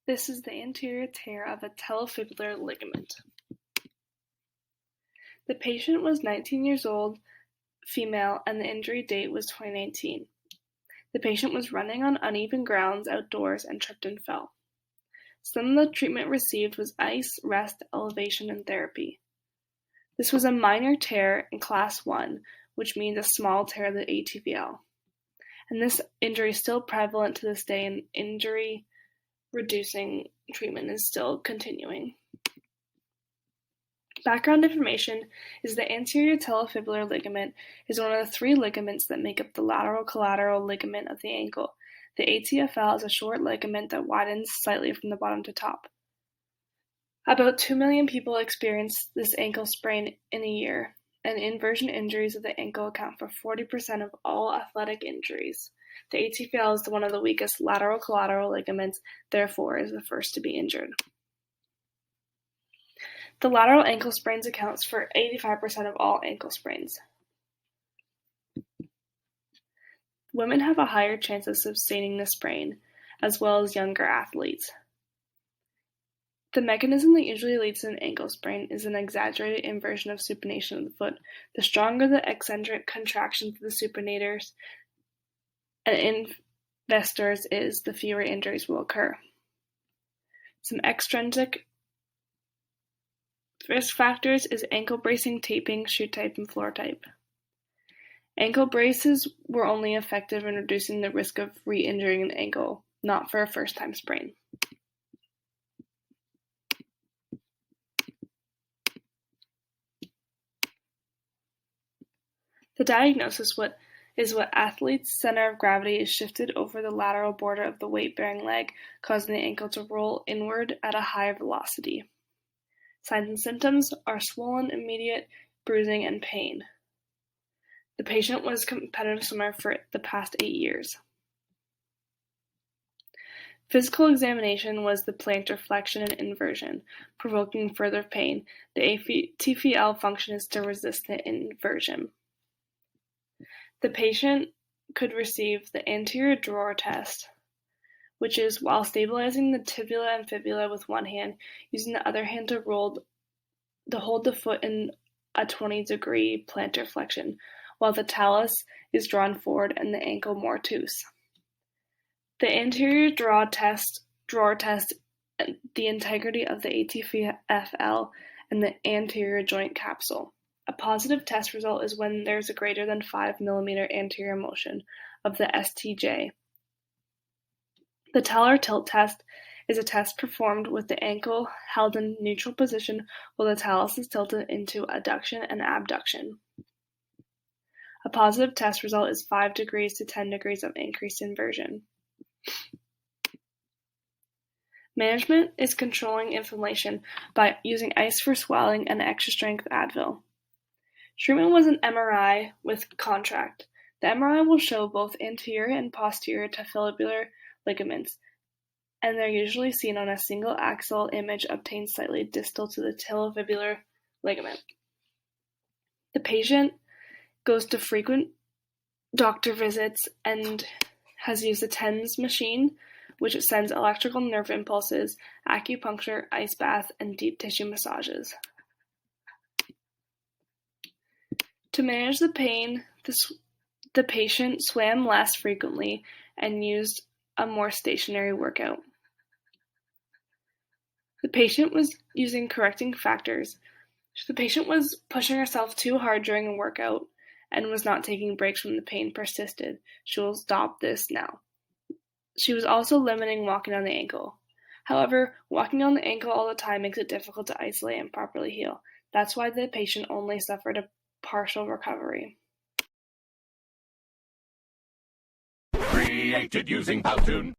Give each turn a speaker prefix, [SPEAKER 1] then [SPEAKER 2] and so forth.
[SPEAKER 1] This is the anterior tear of a talofibular ligament. The patient was 19 years old, female, and the injury date was 2019. The patient was running on uneven grounds outdoors and tripped and fell. Some of the treatment received was ice, rest, elevation, and therapy. This was a minor tear in class 1, which means a small tear of the ATVL. And this injury is still prevalent to this day, and injury-reducing treatment is still continuing. Background information is the anterior talofibular ligament is one of the 3 ligaments that make up the lateral collateral ligament of the ankle. The ATFL is a short ligament that widens slightly from the bottom to top. About 2 million people experience this ankle sprain in a year, and inversion injuries of the ankle account for 40% of all athletic injuries. The ATFL is one of the weakest lateral collateral ligaments, therefore is the first to be injured. The lateral ankle sprains accounts for 85% of all ankle sprains. Women have a higher chance of sustaining the sprain, as well as younger athletes. The mechanism that usually leads to an ankle sprain is an exaggerated inversion of supination of the foot. The stronger the eccentric contractions of the supinators and investors is, the fewer injuries will occur. Some extrinsic risk factors is ankle bracing, taping, shoe type, and floor type. Ankle braces were only effective in reducing the risk of re-injuring an ankle, not for a first-time sprain. The diagnosis is what athlete's center of gravity is shifted over the lateral border of the weight-bearing leg, causing the ankle to roll inward at a high velocity. Signs and symptoms are swollen, immediate bruising, and pain. The patient was a competitive swimmer for the past 8 years. Physical examination was the plantar flexion and inversion, provoking further pain. The ATFL function is to resist the inversion. The patient could receive the anterior drawer test, which is while stabilizing the tibia and fibula with one hand, using the other hand to hold the foot in a 20-degree plantar flexion, while the talus is drawn forward and the ankle mortuus. The anterior drawer test the integrity of the ATFL and the anterior joint capsule. A positive test result is when there is a greater than 5 mm anterior motion of the STJ. The Talar Tilt test is a test performed with the ankle held in neutral position while the talus is tilted into adduction and abduction. A positive test result is 5 degrees to 10 degrees of increased inversion. Management is controlling inflammation by using ice for swelling and extra-strength Advil. Treatment was an MRI with contract. The MRI will show both anterior and posterior talofibular ligaments, and they're usually seen on a single axial image obtained slightly distal to the talofibular ligament. The patient goes to frequent doctor visits and has used a TENS machine, which sends electrical nerve impulses, acupuncture, ice bath, and deep tissue massages. To manage the pain, the patient swam less frequently and used a more stationary workout. The patient was using correcting factors. The patient was pushing herself too hard during a workout and was not taking breaks when the pain persisted. She will stop this now. She was also limiting walking on the ankle. However, walking on the ankle all the time makes it difficult to isolate and properly heal. That's why the patient only suffered a partial recovery.
[SPEAKER 2] Created using Powtoon.